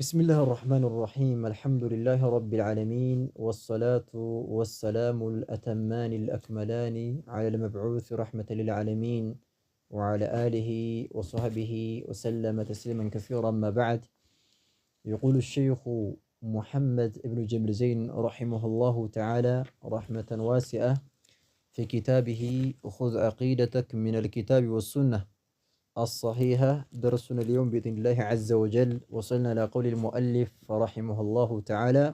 بسم الله الرحمن الرحيم الحمد لله رب العالمين والصلاة والسلام الأتمان الأكملان على المبعوث رحمة للعالمين وعلى آله وصحبه وسلم تسليما كثيرا ما بعد. يقول الشيخ محمد بن جمل زين رحمه الله تعالى رحمة واسعة في كتابه خذ عقيدتك من الكتاب والسنة الصحيحة. درسنا اليوم بإذن الله عز وجل وصلنا إلى قول المؤلف رحمه الله تعالى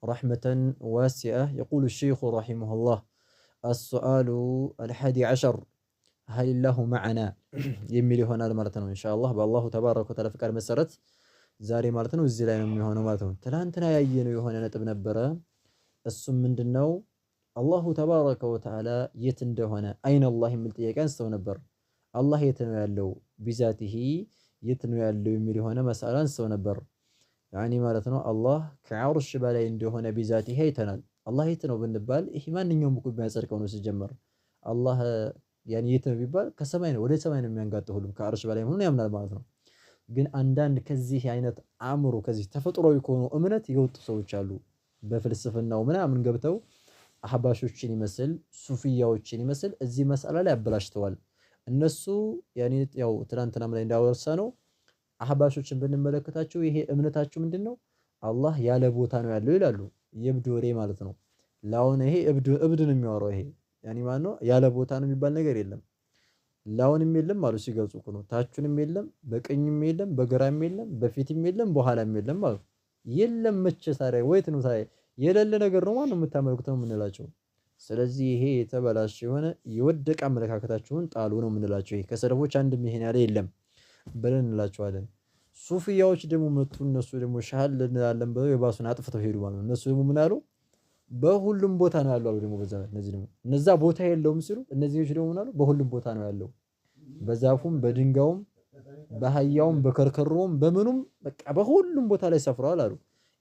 رحمة واسعة. يقول الشيخ رحمه الله: السؤال 11 هل الله معنا؟ يميل هنا المرتين إن شاء الله بالله تبارك وتعالى فكر مسرت زاري مرتين والزلاين من هنا مرتين تلانتنا يجينا يهونا نتبنا برا السم من دنو الله تبارك وتعالى يتنده هنا أين الله من تيجان سو نبر الله يتنو ያለው بذاته يتنو ያለው የሚል ሆነ መስአላን ሰው ነበር። ያኒ ማለት ነው አላህ ከዐርሽ በላይ እንደሆነ بذاته አይተናል። አላህ የት ነው ብንባል ይሄ ማንኛውም እኮ የሚያጸድቀው ነው። ሲጀመር አላህ ያኒ የት ነው ቢባል ከሰማይ ነው፣ ወደ ሰማይ ነው የሚያንጋጠው። ሁሉም ከዐርሽ በላይ መሆኑን ያምናል ማለት ነው። ግን አንዳንድ ከዚህ አይነት አእምሮ ከዚህ ተፈጥሯዊ ከሆኑ እምነት የወጡ ሰዎች አሉ። በፍልስፍናው ምናምን ገብተው አህባሾችን ይመስል ሱፊያዎችን ይመስል እዚህ መስአላ ላይ አበላሽተዋል። እነሱ ያኔ ያው ትናንትናም ላይ እንዳወርሳ ነው አህባሾችን ብንመለከታቸው ይሄ እምነታቸው ምንድነው? አላህ ያለ ቦታ ነው ያለው ይላሉ። የእብድ ወሬ ማለት ነው። ላውን ይሄ እብድ ነው የሚያወራው። ይሄ ያኔ ማለት ነው ያለ ቦታ ነው የሚባል ነገር የለም። ላውንም የለም አሉ ሲገልጹ እኮ ነው። ታቹንም የለም፣ በቀኝም የለም፣ በግራም የለም፣ በፊትም የለም፣ በኋላም የለም ማለት የለም። መቼ ታዲያ ወይት ነው ታዲያ? የሌለ ነገር ነው ማለት ነው የምታመልኩት ነው የምንላቸው። ስለዚህ ይሄ የተበላሸ የሆነ የወደቀ አመለካከታችሁን ጣሉ ነው የምንላቸው። ይሄ ከሰለፎች አንድም ይሄን ያለ የለም ብለን እንላቸዋለን። ሱፊያዎች ደግሞ መጡ። እነሱ ደግሞ ሻል እንላለን ብለው የባሱን አጥፍተው ሄዱ ማለት ነው። እነሱ ደግሞ ምን አሉ? በሁሉም ቦታ ነው ያለው አሉ። ደግሞ በዛ እነዚህ ደግሞ እነዛ ቦታ የለውም ሲሉ እነዚህኞች ደግሞ ምን አሉ? በሁሉም ቦታ ነው ያለው፣ በዛፉም በድንጋዩም በአህያውም በከርከሮም በምኑም በቃ በሁሉም ቦታ ላይ ሰፍረዋል አሉ።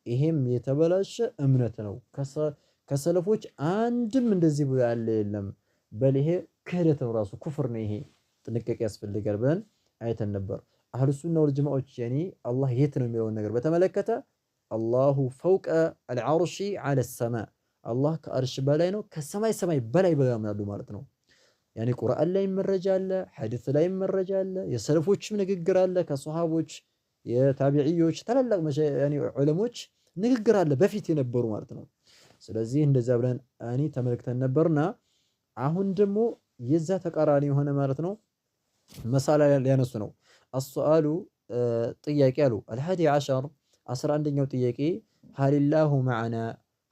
ይሄም የተበላሸ እምነት ነው። ከሰለፎች አንድም እንደዚህ ብሎ ያለ የለም። በል ይሄ ክህደት ነው፣ ራሱ ኩፍር ነው። ይሄ ጥንቃቄ ያስፈልጋል ብለን አይተን ነበር። አህሉ ሱና ወል ጀማዓዎች ያኒ አላህ የት ነው የሚለውን ነገር በተመለከተ አላሁ ፈውቀ አልዐርሺ ዐለ ሰማ፣ አላህ ከአርሽ በላይ ነው፣ ከሰማይ ሰማይ በላይ ብለው ያምናሉ ማለት ነው። ያኒ ቁርአን ላይ መረጃ አለ፣ ሐዲስ ላይ መረጃ አለ፣ የሰለፎችም ንግግር አለ፣ ከሷሃቦች የታቢዒዎች ታላላቅ ያኒ ዑለሞች ንግግር አለ በፊት የነበሩ ማለት ነው። ስለዚህ እንደዛ ብለን አኒ ተመልክተን ነበርና አሁን ደግሞ የዛ ተቃራኒ የሆነ ማለት ነው መሳላ ሊያነሱ ነው። አስሱአሉ ጥያቄ አሉ አልሃዲ ዐሸር 11ኛው ጥያቄ ሀሊላሁ መዐና፣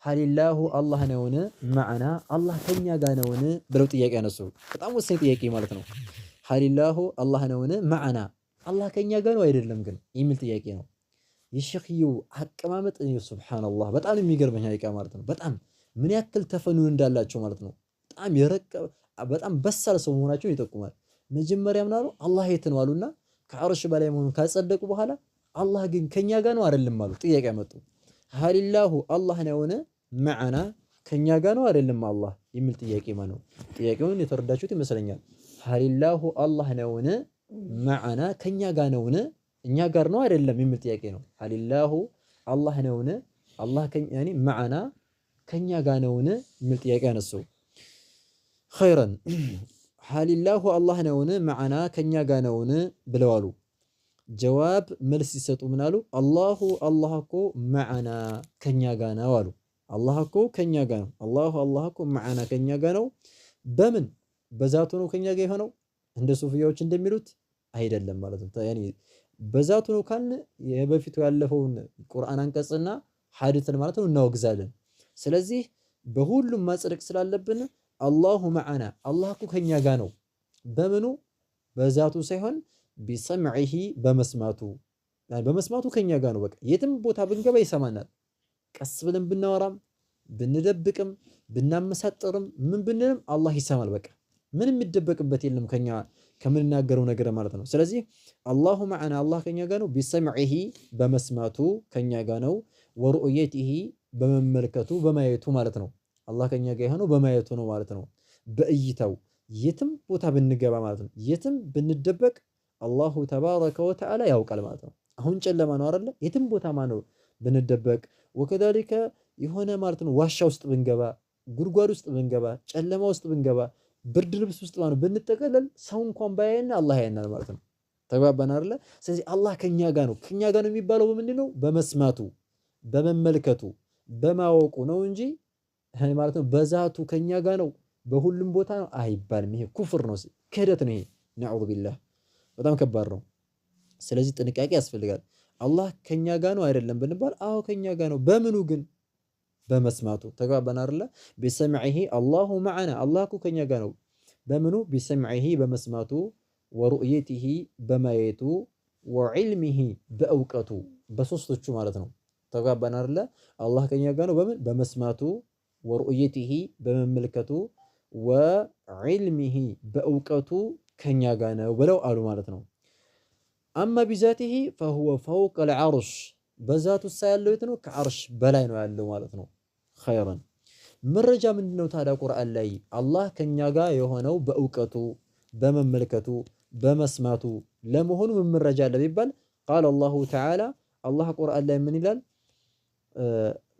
ሀሊላሁ አላህ ነውን፣ መዐና አላህ ከኛ ጋር ነውን ብለው ጥያቄ ያነሱ። በጣም ወሳኝ ጥያቄ ማለት ነው። ሀሊላሁ አላህ ነውን፣ መዐና አላህ ከኛ ጋር ነው አይደለም ግን የሚል ጥያቄ ነው። የሸኽዩ አቀማመጥ ሱብሃንአላህ በጣም የሚገርመኝ ሀቂቃ ማለት ነው። በጣም ምን ያክል ተፈኑን እንዳላቸው ማለት ነው። በጣም የረቀ በጣም በሳል ሰው መሆናቸውን ይጠቁማል። መጀመሪያ ምን አሉ? አላህ የት ነው አሉና ከዐርሽ በላይ መሆኑን ካጸደቁ በኋላ አላህ ግን ከኛ ጋር ነው አይደለም አሉ። ጥያቄ አመጡ። ሀሊላሁ አላህ ነውን፣ መዐና ከኛ ጋር ነው አይደለም አላህ የሚል ጥያቄ ማለት ነው። ጥያቄውን የተረዳችሁት ይመስለኛል። ሀሊላሁ አላህ ነውን፣ መዐና ከኛ ጋር ነውን፣ እኛ ጋር ነው አይደለም የሚል ጥያቄ ነው። ሀሊላሁ አላህ ነውን፣ አላህ ያኒ መዐና ከኛ ጋር ነውን የሚል ጥያቄ አነሱ። ኸይረን ሀሊላሁ አላህ ነውን፣ መዐና ከኛ ጋር ነውን ብለዋሉ። ጀዋብ መልስ ሲሰጡ ምን አሉ? አላሁ አላህ እኮ መዐና ከኛ ጋር ነው አሉ። አላህ እኮ ከኛ ጋር ነው። አላህ እኮ መዐና ከኛ ጋር ነው። በምን በዛቱ ነው ከኛ ጋር የሆነው እንደ ሱፊያዎች እንደሚሉት አይደለም ማለት ነው። ያኒ በዛቱ ነው ካልን የበፊቱ ያለፈውን ቁርአን አንቀጽና ሐዲስን ማለት ነው እናወግዛለን። ስለዚህ በሁሉም ማጽደቅ ስላለብን አላሁ መዐና አላህ እኮ ከኛ ጋር ነው። በምኑ በዛቱ ሳይሆን ቢሰምዒሂ በመስማቱ፣ በመስማቱ ከኛ ጋር ነው። በቃ የትም ቦታ ብንገባ ይሰማናል። ቀስ ብለን ብናወራም ብንደብቅም ብናመሳጥርም ምን ብንልም አላህ ይሰማል። በቃ ምንም የሚደበቅበት የለም ከኛ ከምንናገረው ነገር ማለት ነው። ስለዚህ አላሁ መዐና አላህ ከኛ ጋር ነው። ቢሰምዒሂ በመስማቱ ከኛ ጋር ነው። ወሩእየቲሂ በመመልከቱ በማየቱ ማለት ነው። አላህ ከኛ ጋር የሆነው በማየቱ ነው ማለት ነው። በእይታው የትም ቦታ ብንገባ ማለት ነው፣ የትም ብንደበቅ አላሁ ተባረከ ወተዓላ ያውቃል ማለት ነው። አሁን ጨለማ ነው አይደለ? የትም ቦታ ማነው ብንደበቅ ወከዛሊከ የሆነ ማለት ነው ዋሻ ውስጥ ብንገባ፣ ጉድጓድ ውስጥ ብንገባ፣ ጨለማ ውስጥ ብንገባ፣ ብርድ ልብስ ውስጥ ማነው ብንጠቀለል ሰው እንኳን ባያየና አላህ ያየናል ማለት ነው። ተግባባን አይደለ? ስለዚህ አላህ ከኛ ጋር ነው። ከኛ ጋር ነው የሚባለው በምንድን ነው? በመስማቱ፣ በመመልከቱ፣ በማወቁ ነው እንጂ ማለት ነው በዛቱ ከኛ ጋር ነው በሁሉም ቦታ ነው አይባልም። ይሄ ኩፍር ነው፣ ክህደት ነው። ይሄ ነዑዙ ቢላህ በጣም ከባድ ነው። ስለዚህ ጥንቃቄ ያስፈልጋል። አላህ ከኛ ጋር ነው አይደለም ብንባል፣ አዎ ከኛ ጋር ነው። በምኑ ግን? በመስማቱ። ተግባባን አይደለ? ቢሰምዒሂ አላሁ መዐና፣ አላህ እኮ ከኛ ጋር ነው። በምኑ? ቢሰምዒሂ በመስማቱ፣ ወሩእየቲሂ በማየቱ፣ ወዕልሚሂ በእውቀቱ፣ በሶስቶቹ ማለት ነው። ተግባባን አይደለ? አላህ ከኛ ጋር ነው በምን? በመስማቱ፣ ወሩእየቲሂ በመመልከቱ፣ ወዕልሚሂ በእውቀቱ ከኛ ጋር ነው ብለው አሉ ማለት ነው። አማ ቢዛቲሂ ፈሁወ ፈውቀል ዐርሽ፣ በዛቱ ሳ ያለው የት ነው? ከዐርሽ በላይ ነው ያለው ማለት ነው። ኸይረን መረጃ ምንድነው ታዲያ ቁርአን ላይ አላህ ከኛ ጋር የሆነው በእውቀቱ፣ በመመልከቱ፣ በመስማቱ ለመሆኑ ምን መረጃ አለ ቢባል ቃለ አላሁ ተዓላ አላህ ቁርአን ላይ ምን ይላል?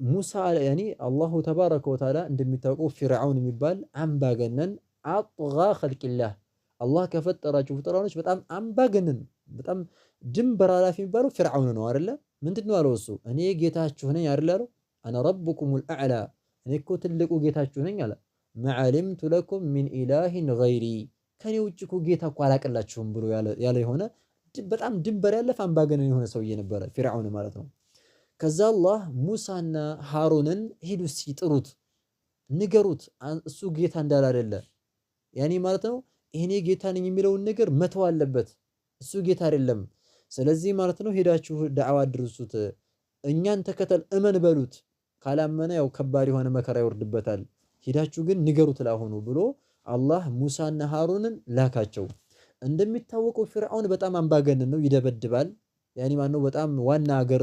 ሙሳ ያኒ አላሁ ተባረከ ወተዓላ እንደሚታወቀው ፊርዓውን የሚባል አምባገነን አጥጋ ኸልቂላህ አላህ ከፈጠራቸው ፍጥራኖች በጣም አምባገነን በጣም ድንበር ኃላፊ የሚባለው ፊርዓውን ነው አይደለ? ምንድነው አለው እሱ? እኔ ጌታችሁ ነኝ አይደል አለው። አነ ረቡኩሙል አዕላ፣ እኔ እኮ ትልቁ ጌታችሁ ነኝ አለ። መዐሊምቱ ለኩም ሚን ኢላሂን ገይሪ፣ ከኔ ውጭ እኮ ጌታ እኮ አላቅላችሁም ብሎ ያለ የሆነ በጣም ድንበር ያለፈ አምባገነን የሆነ ሰውዬ ነበረ ፊርዓውን ማለት ነው። ከዛ አላህ ሙሳና ሃሩንን ሂዱ ሲጥሩት ንገሩት እሱ ጌታ እንዳላደለ ያኔ ማለት ነው እኔ ጌታ ነኝ የሚለውን ነገር መተው አለበት። እሱ ጌታ አይደለም። ስለዚህ ማለት ነው ሄዳችሁ ዳዕዋ አድርሱት፣ እኛን ተከተል እመን በሉት። ካላመነ ያው ከባድ የሆነ መከራ ይወርድበታል። ሄዳችሁ ግን ንገሩት ላሆኑ ብሎ አላህ ሙሳና ሃሩንን ላካቸው። እንደሚታወቀው ፊርዓውን በጣም አምባገነን ነው፣ ይደበድባል። ያኔ ማነው በጣም ዋና ሀገር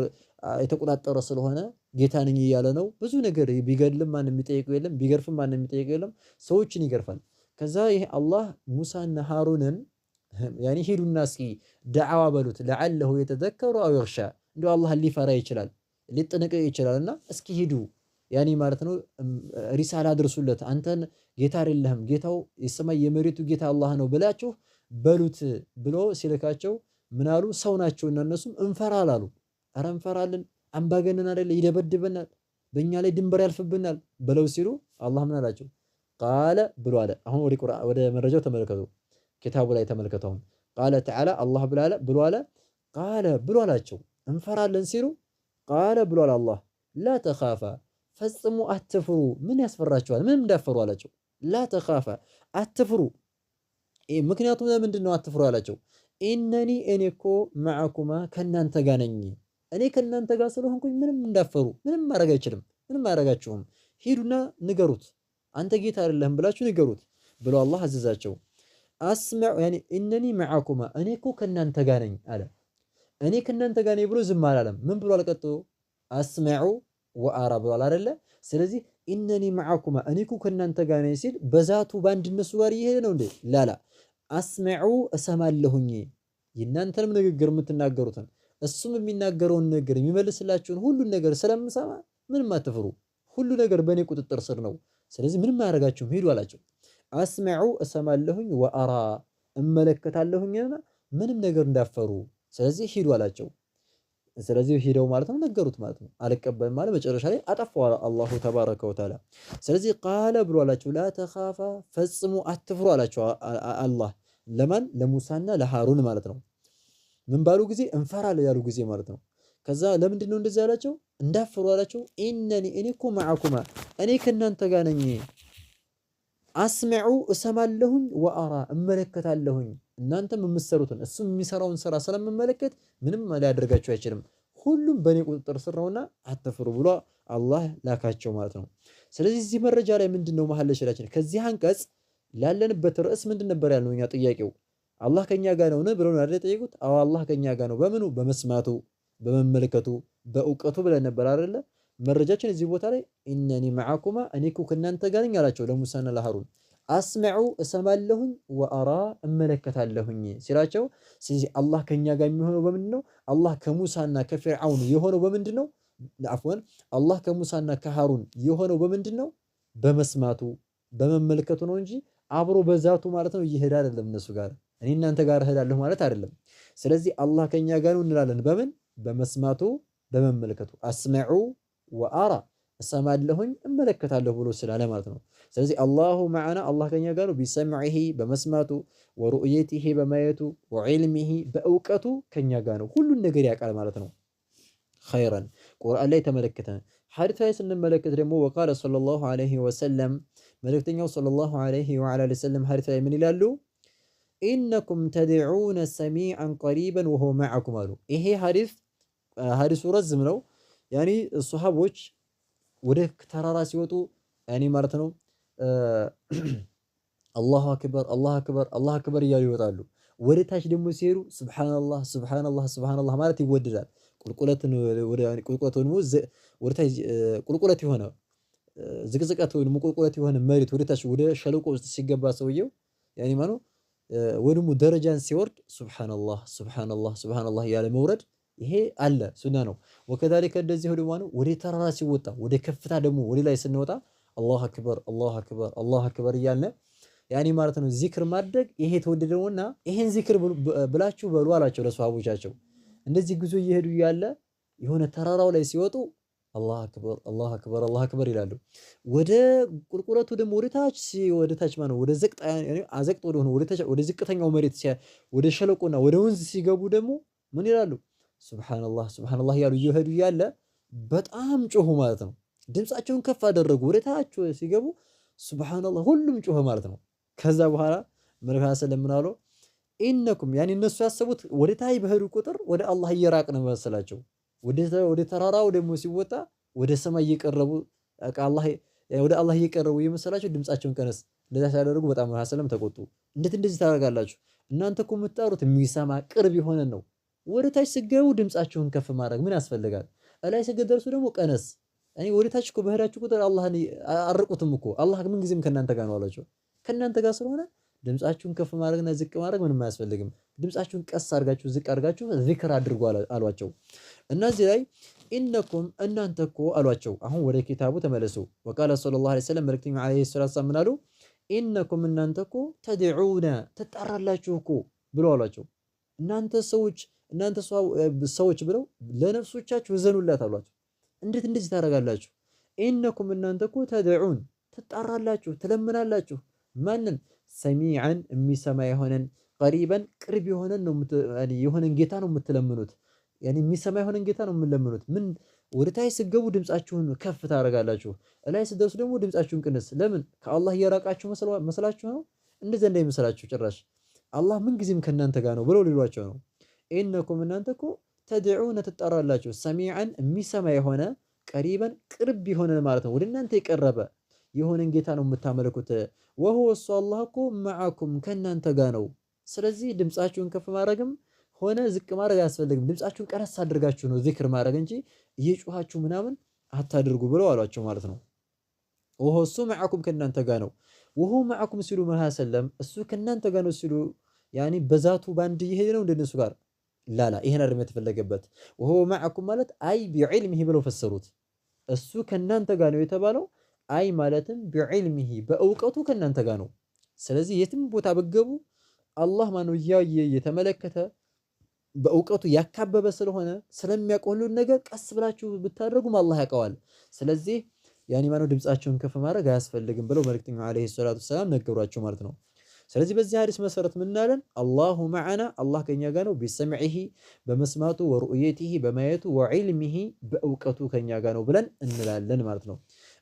የተቆጣጠረ ስለሆነ ጌታ ነኝ እያለ ነው። ብዙ ነገር ቢገድልም ማንም የሚጠይቀው የለም፣ ቢገርፍም ማንም የሚጠይቀው የለም። ሰዎችን ይገርፋል። ከዛ ይሄ አላህ ሙሳና ሃሩንን ያኔ ሂዱና እስኪ ዳዕዋ በሉት ለዓለሁ የተዘከሩ አው ይኽሻ፣ እንደው አላህ ሊፈራ ይችላል ሊጠነቀቅ ይችላልና እስኪ ሂዱ ያኔ ማለት ነው ሪሳላ አድርሱለት። አንተን ጌታ አይደለህም ጌታው የሰማይ የመሬቱ ጌታ አላህ ነው ብላችሁ በሉት ብሎ ሲልካቸው ምን አሉ? ሰው ናቸውና እነሱም እንፈራል አሉ። ኧረ እንፈራለን፣ አምባገነን አይደለ ይደበድበናል፣ በእኛ ላይ ድንበር ያልፍብናል ብለው ሲሉ አላህ ምን አላቸው? ቃለ ብሎ አለ። አሁን ወደ መረጃው ተመልከቱ፣ ኪታቡ ላይ ተመልከቱ። አሁን ቃለ ተዓላ አላህ ብሎ አለ። ቃለ ብሎ አላቸው እንፈራለን ሲሉ ቃለ ብሎ አለ አላህ ላ ተኻፋ ፈጽሙ አትፍሩ። ምን ያስፈራቸዋል? ምንም እንዳፈሩ አላቸው። ላ ተኻፋ አትፍሩ። ምክንያቱም ለምንድን ነው አትፍሩ አላቸው? ኢነኒ እኔ እኮ መዐኩማ ከእናንተ ጋር ነኝ። እኔ ከእናንተ ጋር ስለሆንኩኝ ምንም እንዳፈሩ ምንም ማድረግ አይችልም፣ ምንም አያደርጋችሁም። ሂዱና ንገሩት፣ አንተ ጌታ አይደለህም ብላችሁ ንገሩት ብሎ አላህ አዘዛቸው። አስመዑ ያኒ ኢነኒ መዐኩማ እኔ እኮ ከእናንተ ጋር ነኝ አለ። እኔ ከእናንተ ጋር ነኝ ብሎ ዝም አላለም። ምን ብሏል? ቀጥሎ አስመዑ ወአራ ብሏል አይደለ? ስለዚህ ኢነኒ መዐኩማ እኔ እኮ ከእናንተ ጋር ነኝ ሲል በዛቱ በአንድ እነሱ ጋር እየሄደ ነው እንዴ? ላላ አስመዑ እሰማለሁኝ የእናንተንም ንግግር የምትናገሩትን እሱም የሚናገረውን ነገር የሚመልስላችሁን ሁሉን ነገር ስለምሰማ ምንም አትፍሩ፣ ሁሉ ነገር በእኔ ቁጥጥር ስር ነው። ስለዚህ ምንም አያደርጋችሁም ሂዱ አላቸው። አስመዑ እሰማለሁኝ፣ ወአራ እመለከታለሁኝና ምንም ነገር እንዳፈሩ ስለዚህ ሂዱ አላቸው። ስለዚህ ሂደው ማለት ነው ነገሩት ማለት ነው። አልቀበልም ማለት መጨረሻ ላይ አጠፋው አላሁ ተባረከ ወተዓላ። ስለዚህ ቃለ ብሎ አላቸው ላ ተኻፋ ፈጽሙ አትፍሩ አላቸው አላህ ለማን? ለሙሳና ለሃሩን ማለት ነው። ምን ባሉ ጊዜ እንፈራለን ያሉ ጊዜ ማለት ነው። ከዛ ለምንድን ነው እንደዚህ ያላቸው? እንዳፈሩ አላቸው። ኢነኒ እኔ እኮ መዐኩማ እኔ ከእናንተ ጋር ነኝ። አስመዑ እሰማለሁኝ፣ ወአራ እመለከታለሁኝ እናንተም የምትሰሩትን እሱም የሚሰራውን ስራ ስለምመለከት ምንም ሊያደርጋቸው አይችልም፣ ሁሉም በእኔ ቁጥጥር ስር ነውና አትፍሩ ብሎ አላህ ላካቸው ማለት ነው። ስለዚህ እዚህ መረጃ ላይ ምንድን ነው መሀል ለሸላችን ከዚህ አንቀጽ ላለንበት ርዕስ ምንድን ነበር ያልነው እኛ ጥያቄው አላህ ከኛ ጋር ነው ብለው አይደል የጠየቁት? አዎ አላህ ከኛ ጋር ነው። በምኑ? በመስማቱ፣ በመመልከቱ፣ በእውቀቱ ብለን ነበር አይደለ? መረጃችን እዚህ ቦታ ላይ ኢነኒ መዐኩማ እኔ እኮ ከእናንተ ጋር ነኝ አላቸው ለሙሳና ለሃሩን። አስመዑ እሰማለሁኝ፣ ወአራ እመለከታለሁኝ ሲላቸው፣ ስለዚህ አላህ ከኛ ጋር የሚሆነው በምንድን ነው? አላህ ከሙሳና ከፊርዓውን የሆነው በምንድን ነው? አፍወን አላህ ከሙሳና ከሃሩን የሆነው በምንድን ነው? በመስማቱ በመመልከቱ ነው እንጂ አብሮ በዛቱ ማለት ነው እየሄደ አይደለም። እነሱ ጋር እኔ እናንተ ጋር እሄዳለሁ ማለት አይደለም። ስለዚህ አላህ ከኛ ጋር ነው እንላለን። በምን? በመስማቱ በመመልከቱ። አስመዑ ወአራ እሰማለሁኝ እመለከታለሁ ብሎ ስላለ ማለት ነው። ስለዚህ አላሁ መዐና አላህ ከኛ ጋር ነው። ቢሰምዒሂ በመስማቱ፣ ወሩእየቲሂ በማየቱ፣ ወዒልሚሂ በእውቀቱ ከኛ ጋር ነው። ሁሉን ነገር ያውቃል ማለት ነው። ኸይረን ቁርአን ላይ ተመለከተን። ሐዲስ ላይ ስንመለከት ደግሞ ወቃለ ሰለላሁ ዐለይሂ ወሰለም መልእክተኛው ሰለላሁ ዐለይሂ ወዐለይሂ ወሰለም ሐዲስ ላይ ምን ይላሉ? ኢነኩም ተድዑነ ሰሚዐን ቀሪበን ወሁወ መዐኩም አሉ። ይሄ ሐዲሱ ረዝም ነው። ያኒ ሱሐቦች ወደ ተራራ ሲወጡ ያኒ ማለት ነው አላሁ አክበር አላሁ አክበር አላሁ አክበር እያሉ ይወጣሉ። ወደ ታች ደግሞ ሲሄዱ ሱብሃነላህ ሱብሃነላህ ሱብሃነላህ ማለት ይወደዳል። ቁልቁለት ደግሞ ወደ ታች ቁልቁለት የሆነ ዝቅዝቀት ወይም ቁልቁለት የሆነ መሬት ወደ ታች ወደ ሸለቆ ውስጥ ሲገባ ሰውየው ያኒ ማለት ወይ ደግሞ ደረጃን ሲወርድ ሱብሃነላህ ሱብሃነላህ ሱብሃነላህ ያለ መውረድ ይሄ አለ ሱና ነው። ወከዛሊከ እንደዚህ ደግሞ ወደ ተራራ ሲወጣ ወደ ከፍታ ደግሞ ወደ ላይ ስንወጣ አላሁ አክበር አላሁ አክበር አላሁ አክበር እያልን ያኒ ማለት ነው ዚክር ማድረግ ይሄ ተወደደውና ይሄን ዚክር ብላችሁ በሉ አላቸው ለሷሃቦቻቸው። እንደዚህ ጉዞ እየሄዱ ያለ የሆነ ተራራው ላይ ሲወጡ አላሁ አክበር አላሁ አክበር አላሁ አክበር ይላሉ። ወደ ቁልቁለቱ ደግሞ ወደ ታች ማለት ወደ ዘቅጣ ያኒ አዘቅጥ ወደ ሆነ ወደ ዝቅተኛው መሬት ወደ ሸለቆና ወደ ወንዝ ሲገቡ ደግሞ ምን ይላሉ? ሱብሃነላህ ሱብሃነላህ ያሉ እየሄዱ ያለ በጣም ጮሁ ማለት ነው። ድምፃቸውን ከፍ አደረጉ። ወደ ታች ሲገቡ ሱብሃነላህ ሁሉም ጮኸ ማለት ነው። ከዛ በኋላ መልካም ሰለምን አሉ ኢነኩም ያኒ እነሱ ያሰቡት ወደ ታይ በሄዱ ቁጥር ወደ አላህ እየራቅን መሰላቸው። ወደ ተራራው ደግሞ ሲወጣ ወደ ሰማይ እየቀረቡ ወደ አላህ እየቀረቡ የመሰላቸው ድምፃቸውን ቀነስ። እንደዛ ሲያደርጉ በጣም መልካም ሰለም ተቆጡ። እንዴት እንደዚህ ታደርጋላችሁ? እናንተ እኮ የምትጠሩት የሚሰማ ቅርብ የሆነ ነው። ወደ ታች ስገቡ ድምፃችሁን ከፍ ማድረግ ምን ያስፈልጋል? እላይ ስገደርሱ ደግሞ ቀነስ። እኔ ወደ ታች እኮ በሄዳችሁ ቁጥር አላህን አርቁትም እኮ አላህ ምን ጊዜም ከእናንተ ጋር ነው አላቸው። ከእናንተ ጋር ስለሆነ ድምፃችሁን ከፍ ማድረግና ዝቅ ማድረግ ምንም አያስፈልግም። ድምፃችሁን ቀስ አድርጋችሁ ዝቅ አድርጋችሁ ዚክር አድርጉ አሏቸው። እና እዚህ ላይ ኢነኩም እናንተ እኮ አሏቸው። አሁን ወደ ኪታቡ ተመለሱ። ወቃለ ሰለላሁ ዐለይሂ ወሰለም መልእክተኛው ዐለይሂ ሰላቱ ወሰላም ምን አሉ? ኢነኩም እናንተ እኮ ተድዑነ ትጣራላችሁ እኮ ብሎ አሏቸው። እናንተ ሰዎች ብለው ለነፍሶቻችሁ እዘኑላት አሏቸው። እንዴት እንደዚህ ታደርጋላችሁ? ኢነኩም እናንተ እኮ ተድዑን ትጣራላችሁ ትለምናላችሁ ማንን? ሰሚዐን የሚሰማ የሆነን ቀሪበን ቅርብ የሆነን ነው የሆነን ጌታ ነው የምትለምኑት። ያኒ የሚሰማ የሆነን ጌታ ነው የምትለምኑት። ምን ወደ ታች ስገቡ ድምፃችሁን ከፍ ታደርጋላችሁ፣ እላይ ስደርሱ ደግሞ ድምፃችሁን ቅንስ። ለምን? ከአላህ እየራቃችሁ መስላችሁ ነው? እንደዛ እንዳይመስላችሁ ጭራሽ አላህ ምን ጊዜም ከእናንተ ጋር ነው ብለው ሊሏቸው ነው። ኢነኩም እናንተ እኮ ተድዑነ ትጣራላችሁ ሰሚዐን የሚሰማ የሆነ ቀሪበን ቅርብ የሆነ ማለት ነው። ወደ እናንተ የቀረበ የሆነን ጌታ ነው የምታመልኩት። ወሁወ እሱ አላህ እኮ መዐኩም ከእናንተ ጋር ነው። ስለዚህ ድምፃችሁን ከፍ ማድረግም ሆነ ዝቅ ማድረግ አያስፈልግም። ድምፃችሁን ቀነስ አድርጋችሁ ነው ዚክር ማድረግ እንጂ እየጮኻችሁ ምናምን አታድርጉ ብለው አሏቸው ማለት ነው። ወሁወ እሱ መዐኩም ከእናንተ ጋር ነው። ወሁወ መዐኩም ሲሉ መሐሰለም እሱ ከእናንተ ጋር ነው ሲሉ ያኒ በዛቱ ባንድ እየሄደ ነው እንደነሱ ጋር ላላ ይሄን አይደለም የተፈለገበት። ወሁወ መዐኩም ማለት አይ ቢዕልሚሂ ብለው ፈሰሩት። እሱ ከእናንተ ጋር ነው የተባለው አይ ማለትም ቢዕልሚሂ በእውቀቱ ከእናንተ ጋር ነው። ስለዚህ የትም ቦታ ብትገቡ አላህ ማነው እያየ እየተመለከተ በእውቀቱ ያካበበ ስለሆነ ስለሚያውቅ ሁሉን ነገር ቀስ ብላችሁ ብታደርጉም አላህ ያውቀዋል። ስለዚህ ያኒ ማነው ድምፃቸውን ከፍ ማድረግ አያስፈልግም ብለው መልእክተኛው ዐለይሂ ሰላቱ ወሰላም ነገሯቸው ማለት ነው። ስለዚህ በዚህ ሐዲስ መሰረት ምን እናለን? አላሁ መዐና አላህ ከኛ ጋር ነው። ቢሰምዒሂ በመስማቱ፣ ወሩእየቲሂ በማየቱ፣ ወዒልሚሂ በእውቀቱ ከኛ ጋር ነው ብለን እንላለን ማለት ነው።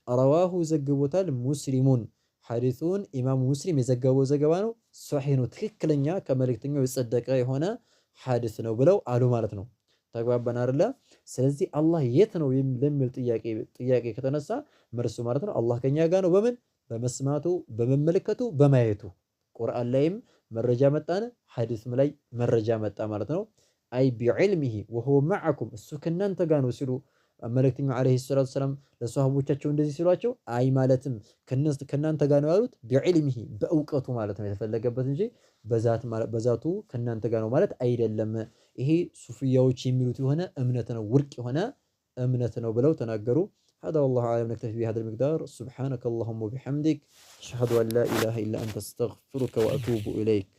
ረዋሁ ዘግቦታል ሙስሊሙን ሐዲሱን ኢማሙ ሙስሊም የዘገበው ዘገባ ነው። ሶሒህ ነው፣ ትክክለኛ ከመልእክተኛው የጸደቀ የሆነ ሐዲስ ነው ብለው አሉ ማለት ነው። ተግባባን አይደለ? ስለዚህ አላህ የት ነው ለሚል ጥያቄ ከተነሳ መልሱ ማለት ነው አላህ ከኛ ጋር ነው። በምን? በመስማቱ፣ በመመልከቱ፣ በማየቱ። ቁርአን ላይም መረጃ መጣነ፣ ሐዲስም ላይ መረጃ መጣ ማለት ነው። አይ ቢዕልሚሂ ወሁወ መዐኩም እሱ ከእናንተ ጋር ነው ሲሉ መልእክተኛው ዓለይሂ ሰላቱ ወሰላም ለሷሃቦቻቸው እንደዚህ ሲሏቸው አይ ማለትም ከእናንተ ጋር ነው ያሉት ቢዕልሚሂ በእውቀቱ ማለት ነው የተፈለገበት እንጂ በዛቱ ከእናንተ ጋር ነው ማለት አይደለም። ይሄ ሱፍያዎች የሚሉት የሆነ እምነት ነው፣ ውድቅ የሆነ እምነት ነው ብለው ተናገሩ። هذا والله أعلم، نكتفي بهذا المقدار. سبحانك اللهم وبحمدك أشهد أن لا إله إلا أنت أستغفرك وأتوب إليك.